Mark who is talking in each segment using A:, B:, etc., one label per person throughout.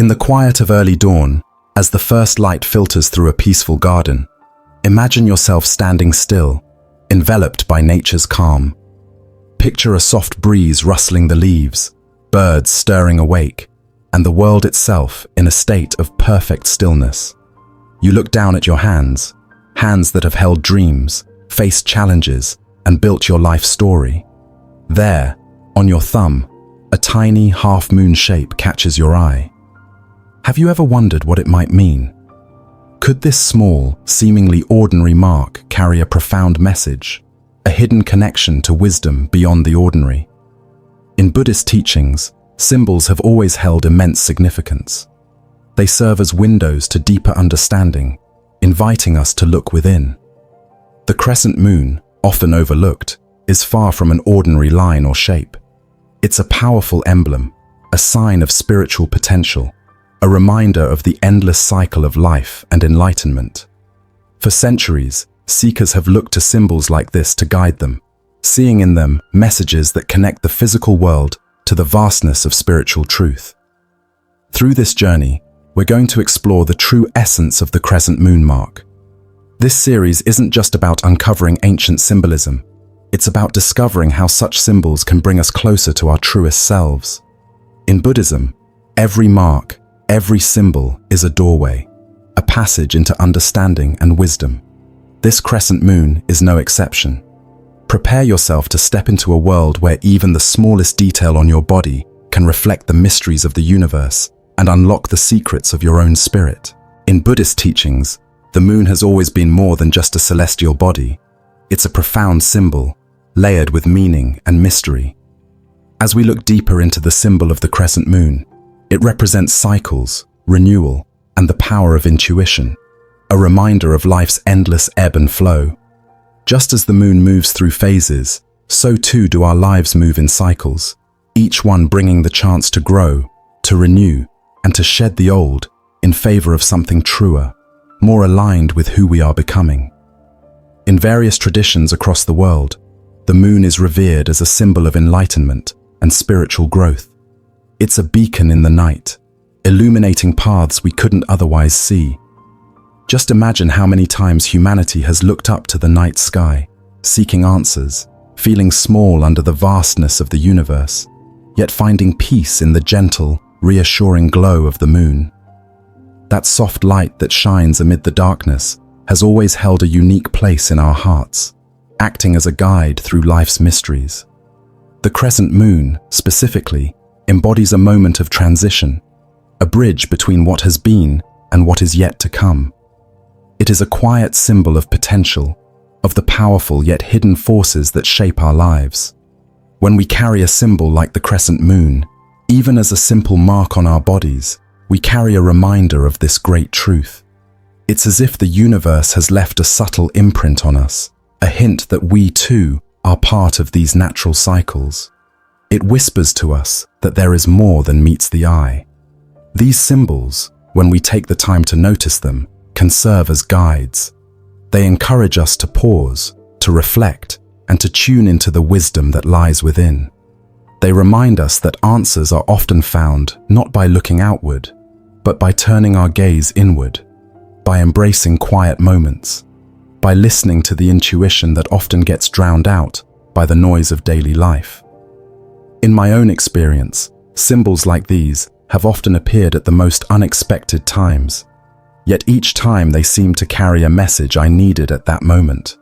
A: In the quiet of early dawn, as the first light filters through a peaceful garden, imagine yourself standing still, enveloped by nature's calm. Picture a soft breeze rustling the leaves, birds stirring awake, and the world itself in a state of perfect stillness. You look down at your hands, hands that have held dreams, faced challenges, and built your life story. There, on your thumb, a tiny half-moon shape catches your eye. Have you ever wondered what it might mean? Could this small, seemingly ordinary mark carry a profound message, a hidden connection to wisdom beyond the ordinary? In Buddhist teachings, symbols have always held immense significance. They serve as windows to deeper understanding, inviting us to look within. The crescent moon, often overlooked, is far from an ordinary line or shape. It's a powerful emblem, a sign of spiritual potential, a reminder of the endless cycle of life and enlightenment. For centuries, seekers have looked to symbols like this to guide them, seeing in them messages that connect the physical world to the vastness of spiritual truth. Through this journey, we're going to explore the true essence of the crescent moon mark. This series isn't just about uncovering ancient symbolism, it's about discovering how such symbols can bring us closer to our truest selves. In Buddhism, every mark, every symbol is a doorway, a passage into understanding and wisdom. This crescent moon is no exception. Prepare yourself to step into a world where even the smallest detail on your body can reflect the mysteries of the universe and unlock the secrets of your own spirit. In Buddhist teachings, the moon has always been more than just a celestial body. It's a profound symbol, layered with meaning and mystery. As we look deeper into the symbol of the crescent moon, it represents cycles, renewal, and the power of intuition, a reminder of life's endless ebb and flow. Just as the moon moves through phases, so too do our lives move in cycles, each one bringing the chance to grow, to renew, and to shed the old in favor of something truer, more aligned with who we are becoming. In various traditions across the world, the moon is revered as a symbol of enlightenment and spiritual growth. It's a beacon in the night, illuminating paths we couldn't otherwise see. Just imagine how many times humanity has looked up to the night sky, seeking answers, feeling small under the vastness of the universe, yet finding peace in the gentle, reassuring glow of the moon. That soft light that shines amid the darkness has always held a unique place in our hearts, acting as a guide through life's mysteries. The crescent moon, specifically, embodies a moment of transition, a bridge between what has been and what is yet to come. It is a quiet symbol of potential, of the powerful yet hidden forces that shape our lives. When we carry a symbol like the crescent moon, even as a simple mark on our bodies, we carry a reminder of this great truth. It's as if the universe has left a subtle imprint on us, a hint that we too are part of these natural cycles. It whispers to us that there is more than meets the eye. These symbols, when we take the time to notice them, can serve as guides. They encourage us to pause, to reflect, and to tune into the wisdom that lies within. They remind us that answers are often found not by looking outward, but by turning our gaze inward, by embracing quiet moments, by listening to the intuition that often gets drowned out by the noise of daily life. In my own experience, symbols like these have often appeared at the most unexpected times, yet each time they seemed to carry a message I needed at that moment.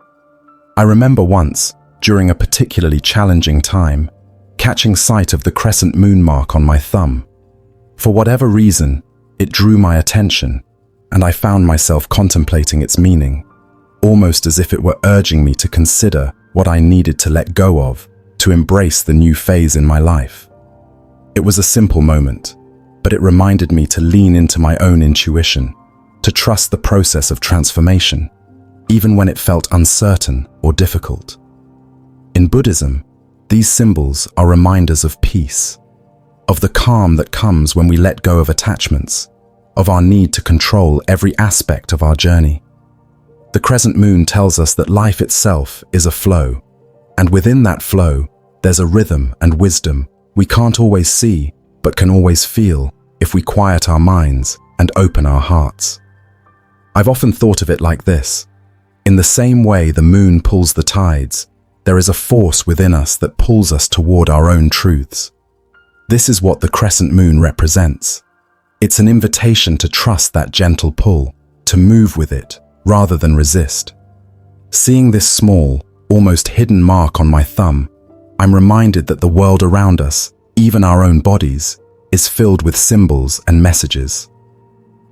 A: I remember once, during a particularly challenging time, catching sight of the crescent moon mark on my thumb. For whatever reason, it drew my attention, and I found myself contemplating its meaning, almost as if it were urging me to consider what I needed to let go of, to embrace the new phase in my life. It was a simple moment, but it reminded me to lean into my own intuition, to trust the process of transformation, even when it felt uncertain or difficult. In Buddhism, these symbols are reminders of peace, of the calm that comes when we let go of attachments, of our need to control every aspect of our journey. The crescent moon tells us that life itself is a flow, and within that flow, there's a rhythm and wisdom we can't always see, but can always feel, if we quiet our minds and open our hearts. I've often thought of it like this. In the same way the moon pulls the tides, there is a force within us that pulls us toward our own truths. This is what the crescent moon represents. It's an invitation to trust that gentle pull, to move with it rather than resist. Seeing this small, almost hidden mark on my thumb, I'm reminded that the world around us, even our own bodies, is filled with symbols and messages.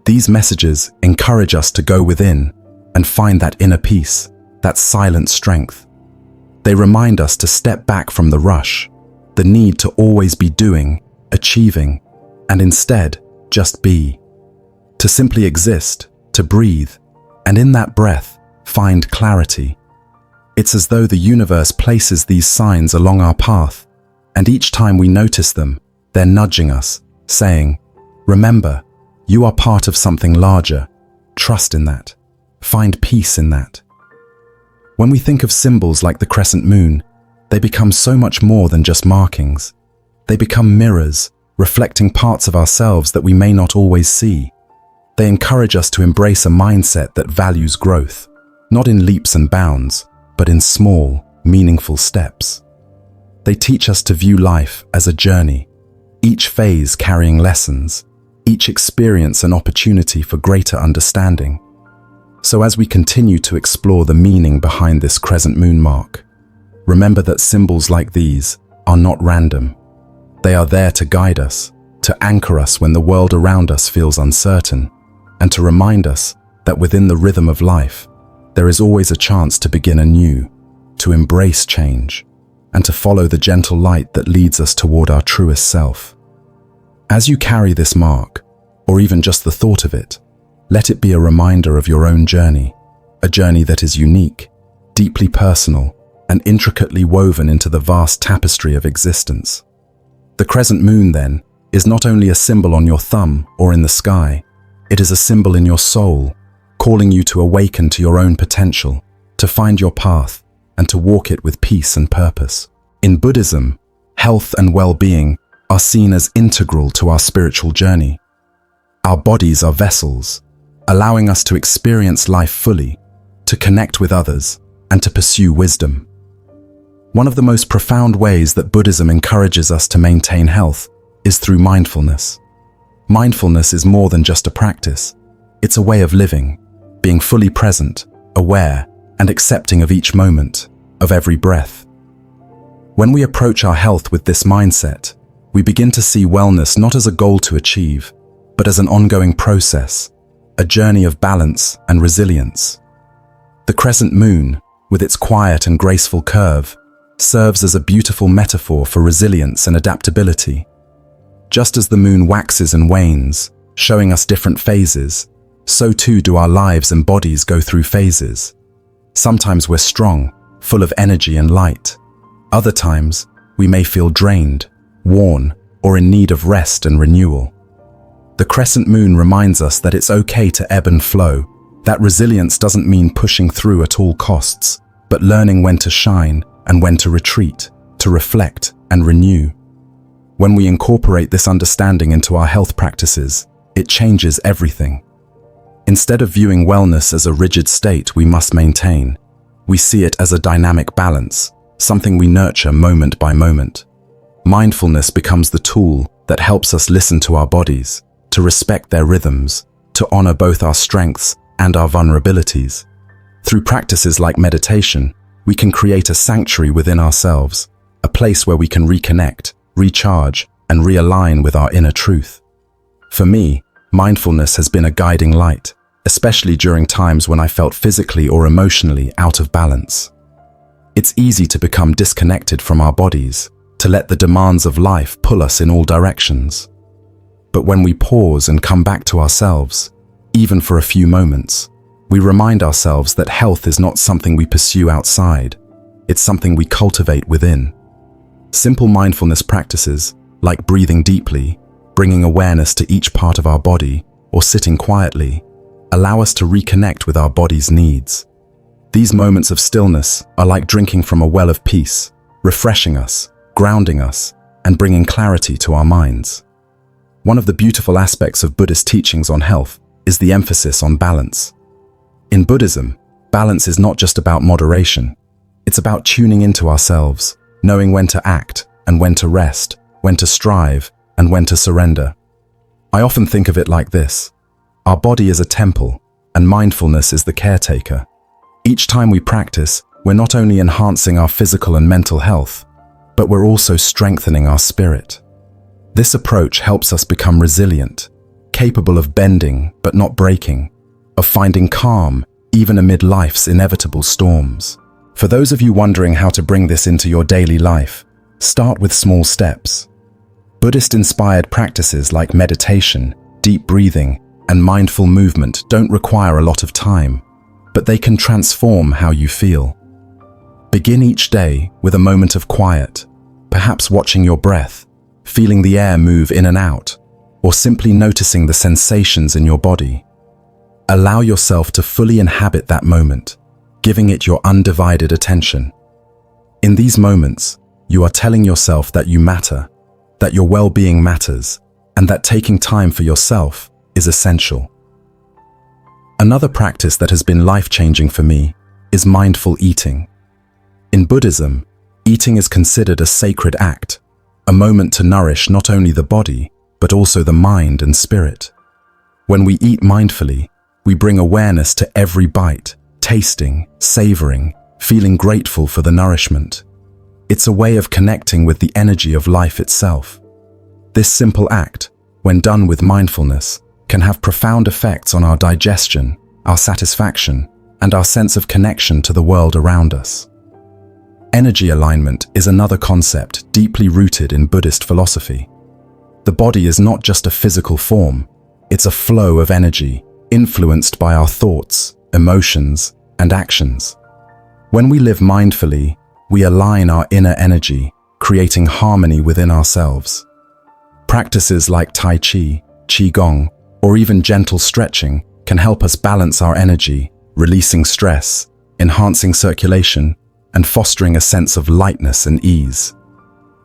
A: These messages encourage us to go within and find that inner peace, that silent strength. They remind us to step back from the rush, the need to always be doing, achieving, and instead just be. To simply exist, to breathe, and in that breath, find clarity. It's as though the universe places these signs along our path, and each time we notice them, they're nudging us, saying, "Remember, you are part of something larger. Trust in that. Find peace in that." When we think of symbols like the crescent moon, they become so much more than just markings. They become mirrors, reflecting parts of ourselves that we may not always see. They encourage us to embrace a mindset that values growth, not in leaps and bounds, but in small, meaningful steps. They teach us to view life as a journey, each phase carrying lessons, each experience an opportunity for greater understanding. So as we continue to explore the meaning behind this crescent moon mark, remember that symbols like these are not random. They are there to guide us, to anchor us when the world around us feels uncertain, and to remind us that within the rhythm of life, there is always a chance to begin anew, to embrace change, and to follow the gentle light that leads us toward our truest self. As you carry this mark, or even just the thought of it, let it be a reminder of your own journey, a journey that is unique, deeply personal, and intricately woven into the vast tapestry of existence. The crescent moon, then, is not only a symbol on your thumb or in the sky, it is a symbol in your soul, calling you to awaken to your own potential, to find your path, and to walk it with peace and purpose. In Buddhism, health and well-being are seen as integral to our spiritual journey. Our bodies are vessels, allowing us to experience life fully, to connect with others, and to pursue wisdom. One of the most profound ways that Buddhism encourages us to maintain health is through mindfulness. Mindfulness is more than just a practice. It's a way of living, being fully present, aware, and accepting of each moment, of every breath. When we approach our health with this mindset, we begin to see wellness not as a goal to achieve, but as an ongoing process, a journey of balance and resilience. The crescent moon, with its quiet and graceful curve, serves as a beautiful metaphor for resilience and adaptability. Just as the moon waxes and wanes, showing us different phases, so too do our lives and bodies go through phases. Sometimes we're strong, full of energy and light. Other times, we may feel drained, worn, or in need of rest and renewal. The crescent moon reminds us that it's okay to ebb and flow, that resilience doesn't mean pushing through at all costs, but learning when to shine and when to retreat, to reflect and renew. When we incorporate this understanding into our health practices, it changes everything. Instead of viewing wellness as a rigid state we must maintain, we see it as a dynamic balance, something we nurture moment by moment. Mindfulness becomes the tool that helps us listen to our bodies, to respect their rhythms, to honor both our strengths and our vulnerabilities. Through practices like meditation, we can create a sanctuary within ourselves, a place where we can reconnect, recharge, and realign with our inner truth. For me, mindfulness has been a guiding light, especially during times when I felt physically or emotionally out of balance. It's easy to become disconnected from our bodies, to let the demands of life pull us in all directions. But when we pause and come back to ourselves, even for a few moments, we remind ourselves that health is not something we pursue outside, it's something we cultivate within. Simple mindfulness practices, like breathing deeply, bringing awareness to each part of our body, or sitting quietly, allow us to reconnect with our body's needs. These moments of stillness are like drinking from a well of peace, refreshing us, grounding us, and bringing clarity to our minds. One of the beautiful aspects of Buddhist teachings on health is the emphasis on balance. In Buddhism, balance is not just about moderation. It's about tuning into ourselves, knowing when to act and when to rest, when to strive and when to surrender. I often think of it like this. Our body is a temple, and mindfulness is the caretaker. Each time we practice, we're not only enhancing our physical and mental health, but we're also strengthening our spirit. This approach helps us become resilient, capable of bending but not breaking, of finding calm even amid life's inevitable storms. For those of you wondering how to bring this into your daily life, start with small steps. Buddhist-inspired practices like meditation, deep breathing, and mindful movement don't require a lot of time, but they can transform how you feel. Begin each day with a moment of quiet, perhaps watching your breath, feeling the air move in and out, or simply noticing the sensations in your body. Allow yourself to fully inhabit that moment, giving it your undivided attention. In these moments, you are telling yourself that you matter, that your well-being matters, and that taking time for yourself is essential. Another practice that has been life-changing for me is mindful eating. In Buddhism, eating is considered a sacred act, a moment to nourish not only the body, but also the mind and spirit. When we eat mindfully, we bring awareness to every bite, tasting, savoring, feeling grateful for the nourishment. It's a way of connecting with the energy of life itself. This simple act, when done with mindfulness, can have profound effects on our digestion, our satisfaction, and our sense of connection to the world around us. Energy alignment is another concept deeply rooted in Buddhist philosophy. The body is not just a physical form, it's a flow of energy, influenced by our thoughts, emotions, and actions. When we live mindfully, we align our inner energy, creating harmony within ourselves. Practices like Tai Chi, Qigong, or even gentle stretching can help us balance our energy, releasing stress, enhancing circulation, and fostering a sense of lightness and ease.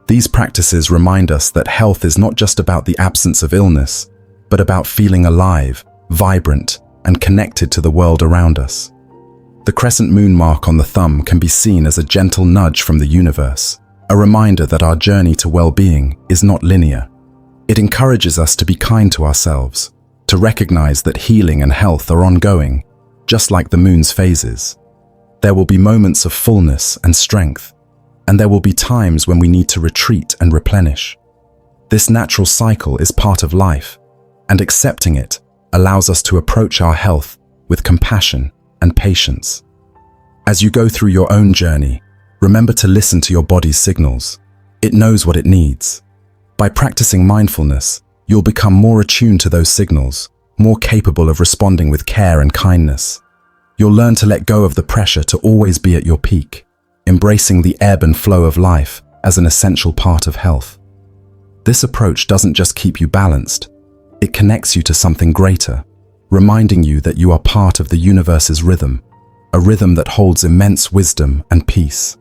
A: These practices remind us that health is not just about the absence of illness, but about feeling alive, vibrant, and connected to the world around us. The crescent moon mark on the thumb can be seen as a gentle nudge from the universe, a reminder that our journey to well-being is not linear. It encourages us to be kind to ourselves, to recognize that healing and health are ongoing, just like the moon's phases. There will be moments of fullness and strength, and there will be times when we need to retreat and replenish. This natural cycle is part of life, and accepting it allows us to approach our health with compassion and patience. As you go through your own journey, remember to listen to your body's signals. It knows what it needs. By practicing mindfulness, you'll become more attuned to those signals, more capable of responding with care and kindness. You'll learn to let go of the pressure to always be at your peak, embracing the ebb and flow of life as an essential part of health. This approach doesn't just keep you balanced, it connects you to something greater, reminding you that you are part of the universe's rhythm, a rhythm that holds immense wisdom and peace.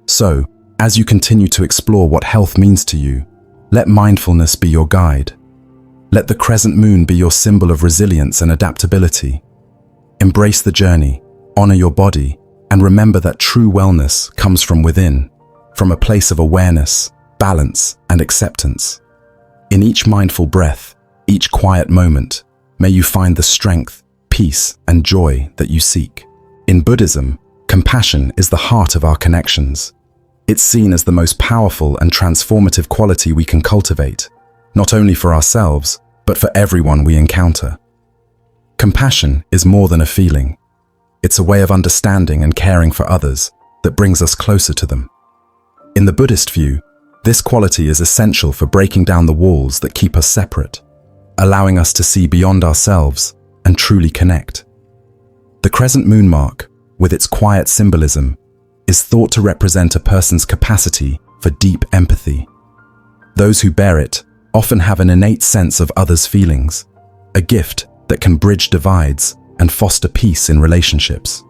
A: So, as you continue to explore what health means to you, let mindfulness be your guide. Let the crescent moon be your symbol of resilience and adaptability. Embrace the journey, honor your body, and remember that true wellness comes from within, from a place of awareness, balance, and acceptance. In each mindful breath, each quiet moment, may you find the strength, peace, and joy that you seek. In Buddhism, compassion is the heart of our connections. It's seen as the most powerful and transformative quality we can cultivate, not only for ourselves, but for everyone we encounter. Compassion is more than a feeling. It's a way of understanding and caring for others that brings us closer to them. In the Buddhist view, this quality is essential for breaking down the walls that keep us separate, allowing us to see beyond ourselves and truly connect. The crescent moon mark, with its quiet symbolism, is thought to represent a person's capacity for deep empathy. Those who bear it often have an innate sense of others' feelings, a gift that can bridge divides and foster peace in relationships.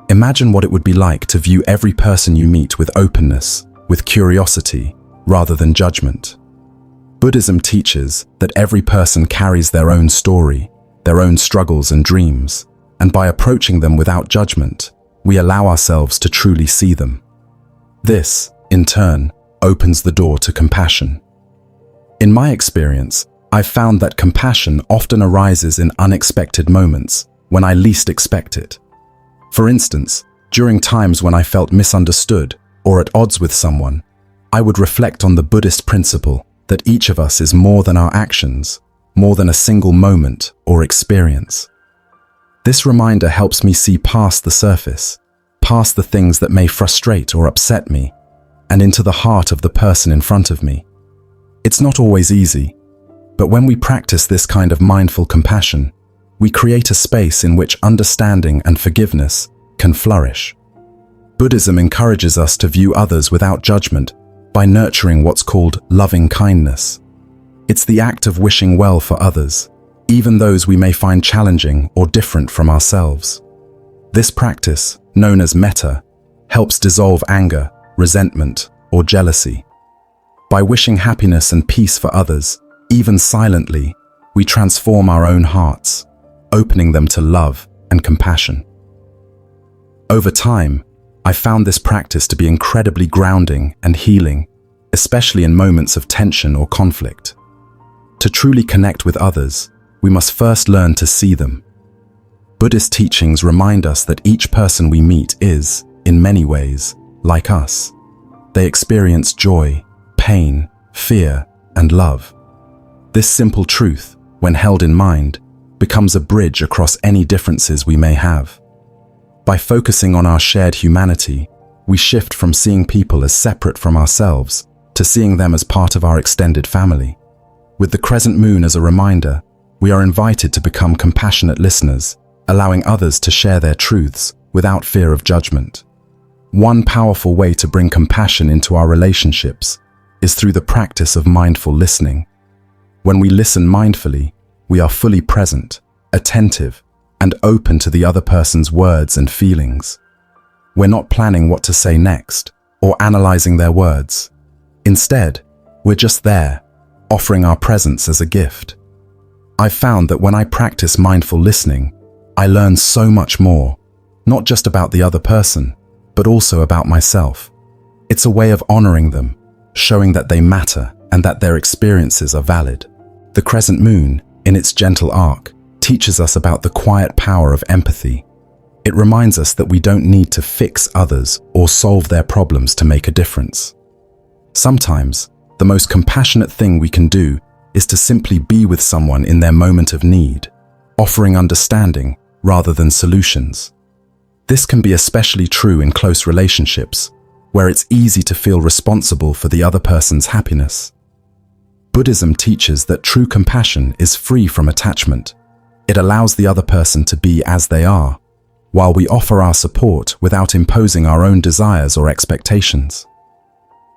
A: Imagine what it would be like to view every person you meet with openness, with curiosity, rather than judgment. Buddhism teaches that every person carries their own story, their own struggles and dreams, and by approaching them without judgment, we allow ourselves to truly see them. This, in turn, opens the door to compassion. In my experience, I've found that compassion often arises in unexpected moments when I least expect it. For instance, during times when I felt misunderstood or at odds with someone, I would reflect on the Buddhist principle that each of us is more than our actions, more than a single moment or experience. This reminder helps me see past the surface, past the things that may frustrate or upset me, and into the heart of the person in front of me. It's not always easy, but when we practice this kind of mindful compassion, we create a space in which understanding and forgiveness can flourish. Buddhism encourages us to view others without judgment by nurturing what's called loving kindness. It's the act of wishing well for others, even those we may find challenging or different from ourselves. This practice, known as metta, helps dissolve anger, resentment, or jealousy. By wishing happiness and peace for others, even silently, we transform our own hearts, opening them to love and compassion. Over time, I found this practice to be incredibly grounding and healing, especially in moments of tension or conflict. To truly connect with others, we must first learn to see them. Buddhist teachings remind us that each person we meet is, in many ways, like us. They experience joy, pain, fear, and love. This simple truth, when held in mind, becomes a bridge across any differences we may have. By focusing on our shared humanity, we shift from seeing people as separate from ourselves to seeing them as part of our extended family. With the crescent moon as a reminder, we are invited to become compassionate listeners, allowing others to share their truths without fear of judgment. One powerful way to bring compassion into our relationships is through the practice of mindful listening. When we listen mindfully, we are fully present, attentive, and open to the other person's words and feelings. We're not planning what to say next or analyzing their words. Instead, we're just there, offering our presence as a gift. I've found that when I practice mindful listening, I learn so much more, not just about the other person, but also about myself. It's a way of honoring them, showing that they matter and that their experiences are valid. The crescent moon, in its gentle arc, teaches us about the quiet power of empathy. It reminds us that we don't need to fix others or solve their problems to make a difference. Sometimes, the most compassionate thing we can do is to simply be with someone in their moment of need, offering understanding rather than solutions. This can be especially true in close relationships, where it's easy to feel responsible for the other person's happiness. Buddhism teaches that true compassion is free from attachment. It allows the other person to be as they are, while we offer our support without imposing our own desires or expectations.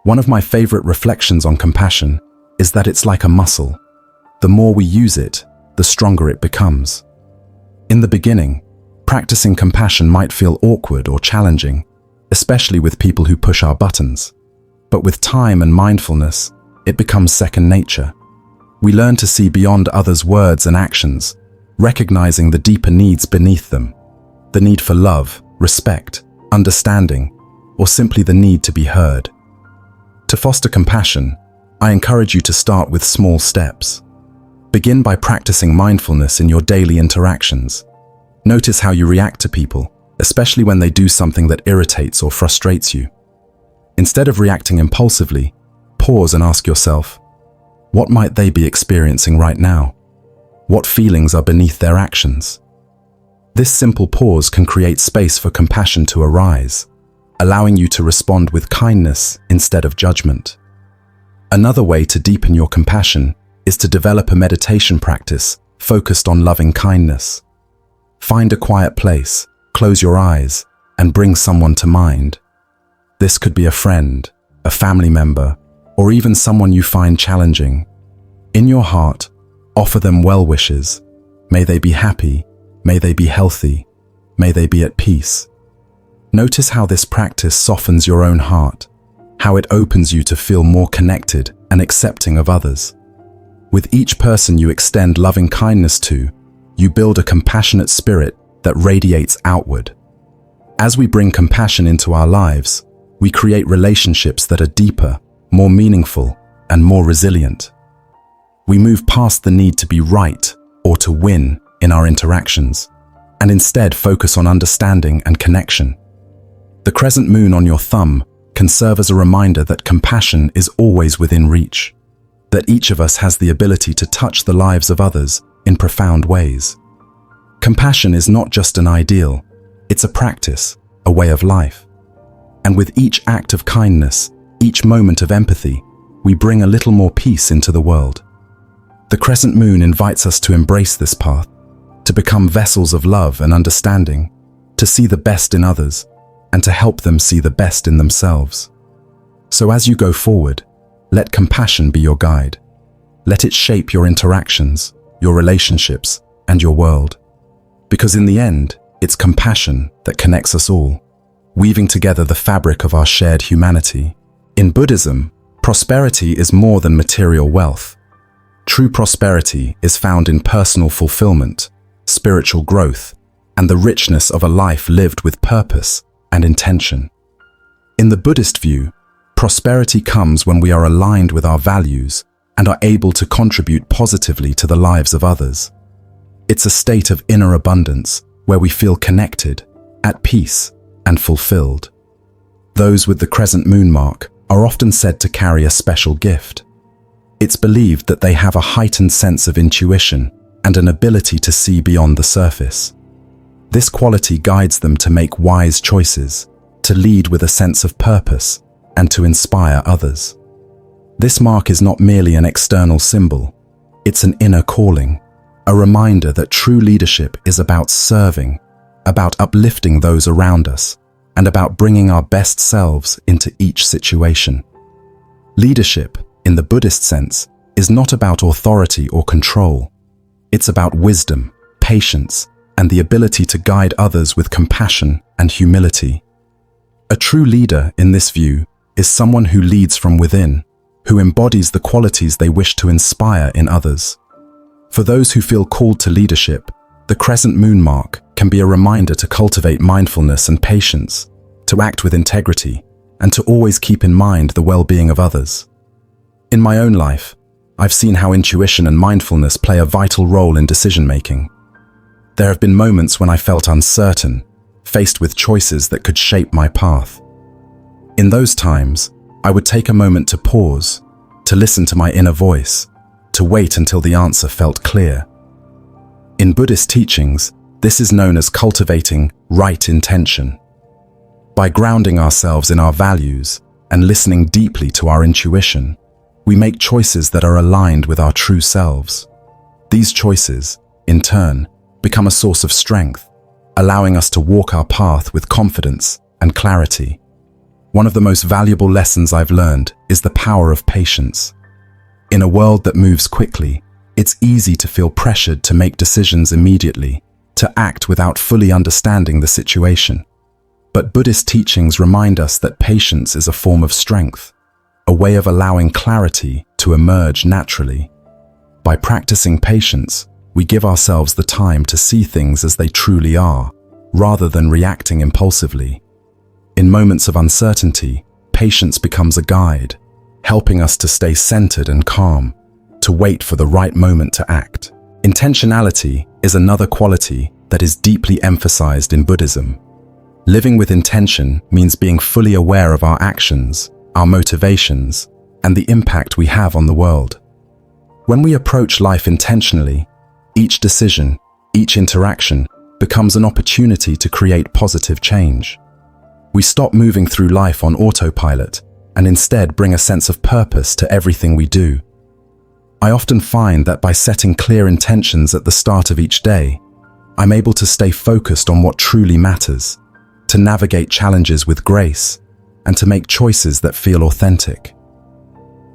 A: One of my favorite reflections on compassion is that it's like a muscle. The more we use it, the stronger it becomes. In the beginning, practicing compassion might feel awkward or challenging, especially with people who push our buttons. But with time and mindfulness, it becomes second nature. We learn to see beyond others' words and actions, recognizing the deeper needs beneath them. The need for love, respect, understanding, or simply the need to be heard. To foster compassion, I encourage you to start with small steps. Begin by practicing mindfulness in your daily interactions. Notice how you react to people, especially when they do something that irritates or frustrates you. Instead of reacting impulsively, pause and ask yourself, what might they be experiencing right now? What feelings are beneath their actions? This simple pause can create space for compassion to arise, allowing you to respond with kindness instead of judgment. Another way to deepen your compassion is to develop a meditation practice focused on loving kindness. Find a quiet place, close your eyes, and bring someone to mind. This could be a friend, a family member, or even someone you find challenging. In your heart, offer them well wishes. May they be happy, may they be healthy, may they be at peace. Notice how this practice softens your own heart, how it opens you to feel more connected and accepting of others. With each person you extend loving kindness to, you build a compassionate spirit that radiates outward. As we bring compassion into our lives, we create relationships that are deeper, more meaningful, and more resilient. We move past the need to be right or to win in our interactions, and instead focus on understanding and connection. The crescent moon on your thumb can serve as a reminder that compassion is always within reach, that each of us has the ability to touch the lives of others in profound ways. Compassion is not just an ideal, it's a practice, a way of life. And with each act of kindness, each moment of empathy, we bring a little more peace into the world. The crescent moon invites us to embrace this path, to become vessels of love and understanding, to see the best in others, and to help them see the best in themselves. So as you go forward, let compassion be your guide. Let it shape your interactions, your relationships, and your world. Because in the end, it's compassion that connects us all, weaving together the fabric of our shared humanity. In Buddhism, prosperity is more than material wealth. True prosperity is found in personal fulfillment, spiritual growth, and the richness of a life lived with purpose and intention. In the Buddhist view, prosperity comes when we are aligned with our values and are able to contribute positively to the lives of others. It's a state of inner abundance where we feel connected, at peace, and fulfilled. Those with the crescent moon mark are often said to carry a special gift. It's believed that they have a heightened sense of intuition and an ability to see beyond the surface. This quality guides them to make wise choices, to lead with a sense of purpose, and to inspire others. This mark is not merely an external symbol, it's an inner calling, a reminder that true leadership is about serving, about uplifting those around us, and about bringing our best selves into each situation. Leadership, in the Buddhist sense, is not about authority or control. It's about wisdom, patience, and the ability to guide others with compassion and humility. A true leader, in this view, is someone who leads from within, who embodies the qualities they wish to inspire in others. For those who feel called to leadership, the crescent moon mark can be a reminder to cultivate mindfulness and patience, to act with integrity, and to always keep in mind the well-being of others. In my own life, I've seen how intuition and mindfulness play a vital role in decision-making. There have been moments when I felt uncertain, faced with choices that could shape my path. In those times, I would take a moment to pause, to listen to my inner voice, to wait until the answer felt clear. In Buddhist teachings, this is known as cultivating right intention. By grounding ourselves in our values and listening deeply to our intuition, we make choices that are aligned with our true selves. These choices, in turn, become a source of strength, allowing us to walk our path with confidence and clarity. One of the most valuable lessons I've learned is the power of patience. In a world that moves quickly, it's easy to feel pressured to make decisions immediately, to act without fully understanding the situation. But Buddhist teachings remind us that patience is a form of strength, a way of allowing clarity to emerge naturally. By practicing patience, we give ourselves the time to see things as they truly are, rather than reacting impulsively. In moments of uncertainty, patience becomes a guide, helping us to stay centered and calm, to wait for the right moment to act. Intentionality is another quality that is deeply emphasized in Buddhism. Living with intention means being fully aware of our actions, our motivations, and the impact we have on the world. When we approach life intentionally, each decision, each interaction becomes an opportunity to create positive change. We stop moving through life on autopilot and instead bring a sense of purpose to everything we do. I often find that by setting clear intentions at the start of each day, I'm able to stay focused on what truly matters, to navigate challenges with grace, and to make choices that feel authentic.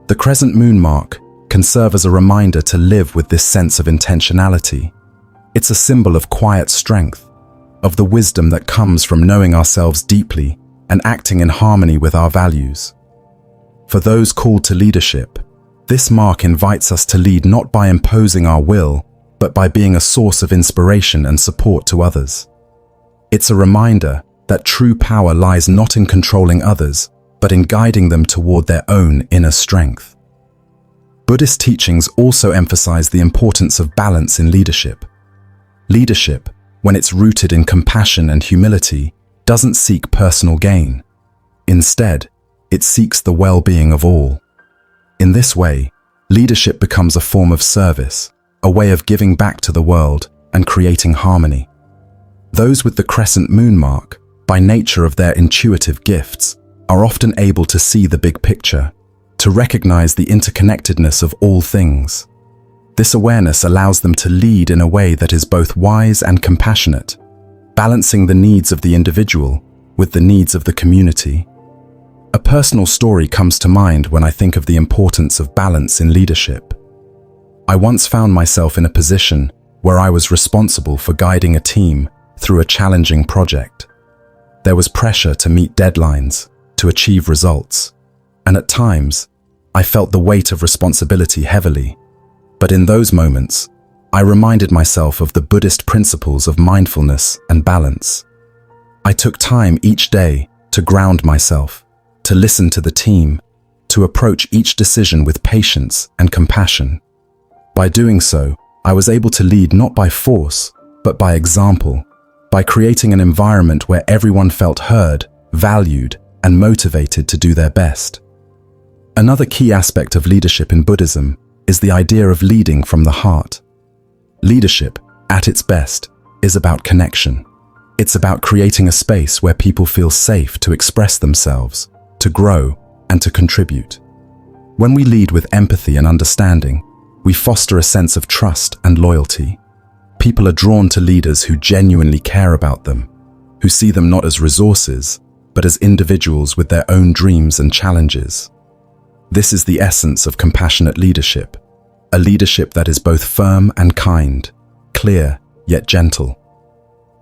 A: The crescent moon mark can serve as a reminder to live with this sense of intentionality. It's a symbol of quiet strength, of the wisdom that comes from knowing ourselves deeply and acting in harmony with our values. For those called to leadership, This mark invites us to lead not by imposing our will, but by being a source of inspiration and support to others. It's a reminder that true power lies not in controlling others, but in guiding them toward their own inner strength. Buddhist teachings also emphasize the importance of balance in leadership. Leadership, when it's rooted in compassion and humility, doesn't seek personal gain. Instead, it seeks the well-being of all. In this way, leadership becomes a form of service, a way of giving back to the world and creating harmony. Those with the crescent moon mark, by nature of their intuitive gifts, are often able to see the big picture, to recognize the interconnectedness of all things. This awareness allows them to lead in a way that is both wise and compassionate, balancing the needs of the individual with the needs of the community. A personal story comes to mind when I think of the importance of balance in leadership. I once found myself in a position where I was responsible for guiding a team through a challenging project. There was pressure to meet deadlines, to achieve results, and at times, I felt the weight of responsibility heavily. But in those moments, I reminded myself of the Buddhist principles of mindfulness and balance. I took time each day to ground myself, to listen to the team, to approach each decision with patience and compassion. By doing so, I was able to lead not by force, but by example, by creating an environment where everyone felt heard, valued, and motivated to do their best. Another key aspect of leadership in Buddhism is the idea of leading from the heart. Leadership, at its best, is about connection. It's about creating a space where people feel safe to express themselves, to grow, and to contribute. When we lead with empathy and understanding, we foster a sense of trust and loyalty. People are drawn to leaders who genuinely care about them, who see them not as resources, but as individuals with their own dreams and challenges. This is the essence of compassionate leadership, a leadership that is both firm and kind, clear yet gentle.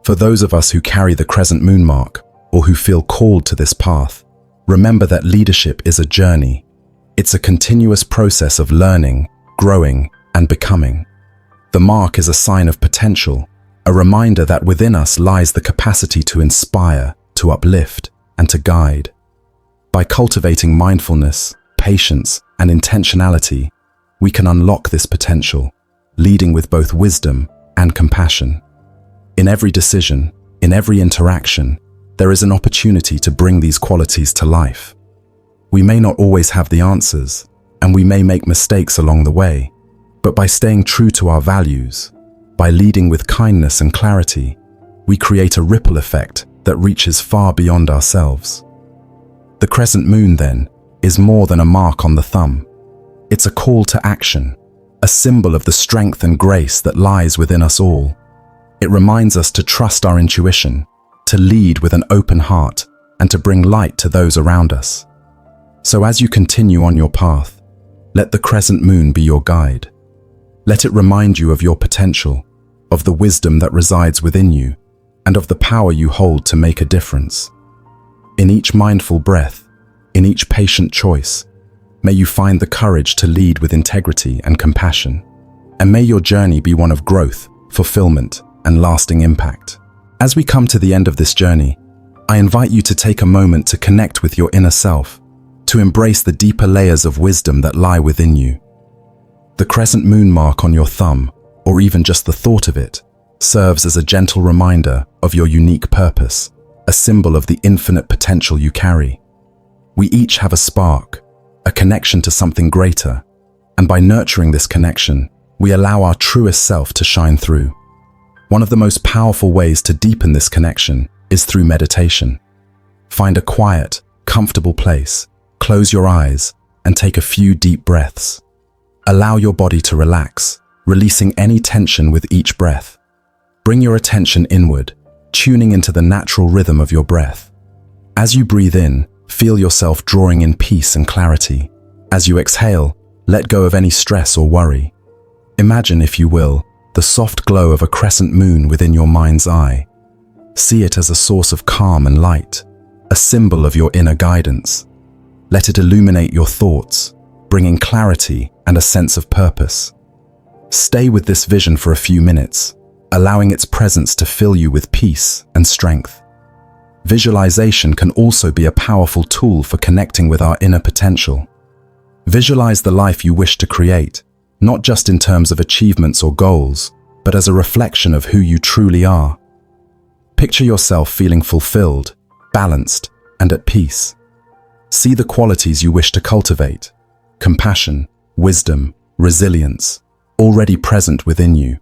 A: For those of us who carry the crescent moon mark, or who feel called to this path, remember that leadership is a journey. It's a continuous process of learning, growing, and becoming. The mark is a sign of potential, a reminder that within us lies the capacity to inspire, to uplift, and to guide. By cultivating mindfulness, patience, and intentionality, we can unlock this potential, leading with both wisdom and compassion. In every decision, in every interaction, there is an opportunity to bring these qualities to life. We may not always have the answers, and we may make mistakes along the way, but by staying true to our values, by leading with kindness and clarity, we create a ripple effect that reaches far beyond ourselves. The crescent moon, then, is more than a mark on the thumb. It's a call to action, a symbol of the strength and grace that lies within us all. It reminds us to trust our intuition, to lead with an open heart, and to bring light to those around us. So as you continue on your path, let the crescent moon be your guide. Let it remind you of your potential, of the wisdom that resides within you, and of the power you hold to make a difference. In each mindful breath, in each patient choice, may you find the courage to lead with integrity and compassion, and may your journey be one of growth, fulfillment, and lasting impact. As we come to the end of this journey, I invite you to take a moment to connect with your inner self, to embrace the deeper layers of wisdom that lie within you. The crescent moon mark on your thumb, or even just the thought of it, serves as a gentle reminder of your unique purpose, a symbol of the infinite potential you carry. We each have a spark, a connection to something greater, and by nurturing this connection, we allow our truest self to shine through. One of the most powerful ways to deepen this connection is through meditation. Find a quiet, comfortable place, close your eyes, and take a few deep breaths. Allow your body to relax, releasing any tension with each breath. Bring your attention inward, tuning into the natural rhythm of your breath. As you breathe in, feel yourself drawing in peace and clarity. As you exhale, let go of any stress or worry. Imagine, if you will, the soft glow of a crescent moon within your mind's eye. See it as a source of calm and light, a symbol of your inner guidance. Let it illuminate your thoughts, bringing clarity and a sense of purpose. Stay with this vision for a few minutes, allowing its presence to fill you with peace and strength. Visualization can also be a powerful tool for connecting with our inner potential. Visualize the life you wish to create, not just in terms of achievements or goals, but as a reflection of who you truly are. Picture yourself feeling fulfilled, balanced, and at peace. See the qualities you wish to cultivate: compassion, wisdom, resilience, already present within you.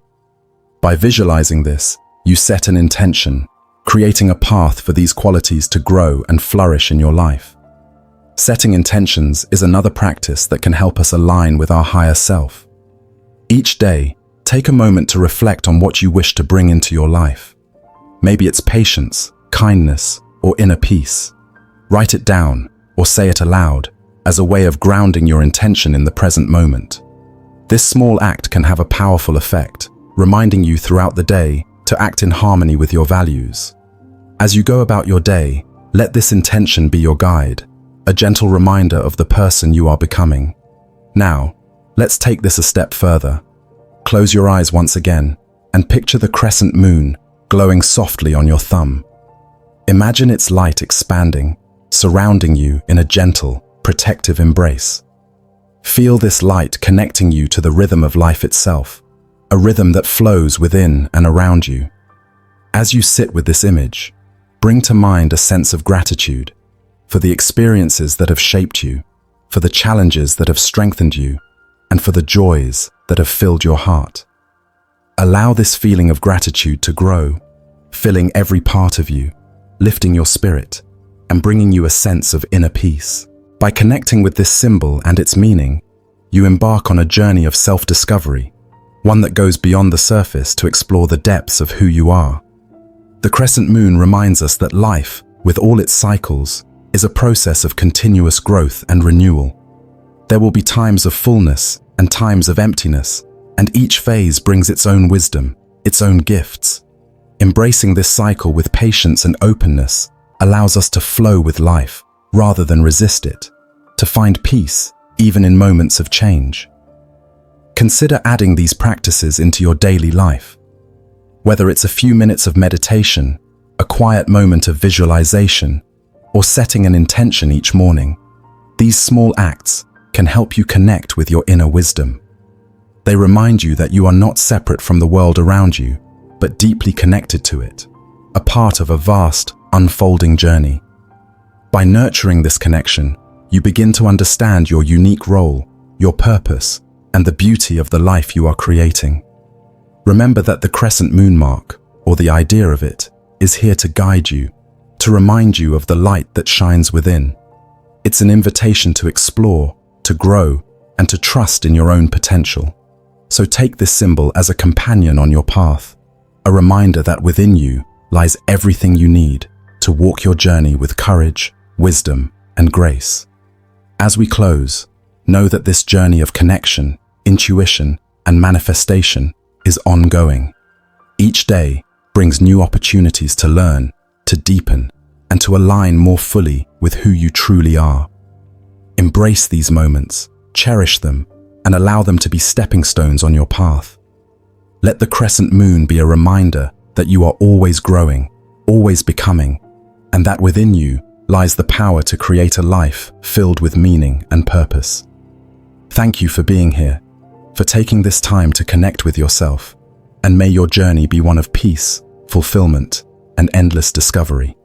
A: By visualizing this, you set an intention, creating a path for these qualities to grow and flourish in your life. Setting intentions is another practice that can help us align with our higher self. Each day, take a moment to reflect on what you wish to bring into your life. Maybe it's patience, kindness, or inner peace. Write it down or say it aloud as a way of grounding your intention in the present moment. This small act can have a powerful effect, reminding you throughout the day to act in harmony with your values. As you go about your day, let this intention be your guide, a gentle reminder of the person you are becoming. Now, let's take this a step further. Close your eyes once again and picture the crescent moon glowing softly on your thumb. Imagine its light expanding, surrounding you in a gentle, protective embrace. Feel this light connecting you to the rhythm of life itself, a rhythm that flows within and around you. As you sit with this image, bring to mind a sense of gratitude for the experiences that have shaped you, for the challenges that have strengthened you, and for the joys that have filled your heart. Allow this feeling of gratitude to grow, filling every part of you, lifting your spirit, and bringing you a sense of inner peace. By connecting with this symbol and its meaning, you embark on a journey of self-discovery, one that goes beyond the surface to explore the depths of who you are. The crescent moon reminds us that life, with all its cycles, is a process of continuous growth and renewal. There will be times of fullness and times of emptiness, and each phase brings its own wisdom, its own gifts. Embracing this cycle with patience and openness allows us to flow with life rather than resist it, to find peace even in moments of change. Consider adding these practices into your daily life. Whether it's a few minutes of meditation, a quiet moment of visualization, or setting an intention each morning, these small acts can help you connect with your inner wisdom. They remind you that you are not separate from the world around you, but deeply connected to it, a part of a vast, unfolding journey. By nurturing this connection, you begin to understand your unique role, your purpose, and the beauty of the life you are creating. Remember that the crescent moon mark, or the idea of it, is here to guide you, to remind you of the light that shines within. It's an invitation to explore, to grow, and to trust in your own potential. So take this symbol as a companion on your path, a reminder that within you lies everything you need to walk your journey with courage, wisdom, and grace. As we close, know that this journey of connection, intuition, and manifestation is ongoing. Each day brings new opportunities to learn, to deepen, and to align more fully with who you truly are. Embrace these moments, cherish them, and allow them to be stepping stones on your path. Let the crescent moon be a reminder that you are always growing, always becoming, and that within you lies the power to create a life filled with meaning and purpose. Thank you for being here, for taking this time to connect with yourself, and may your journey be one of peace, fulfillment, and endless discovery.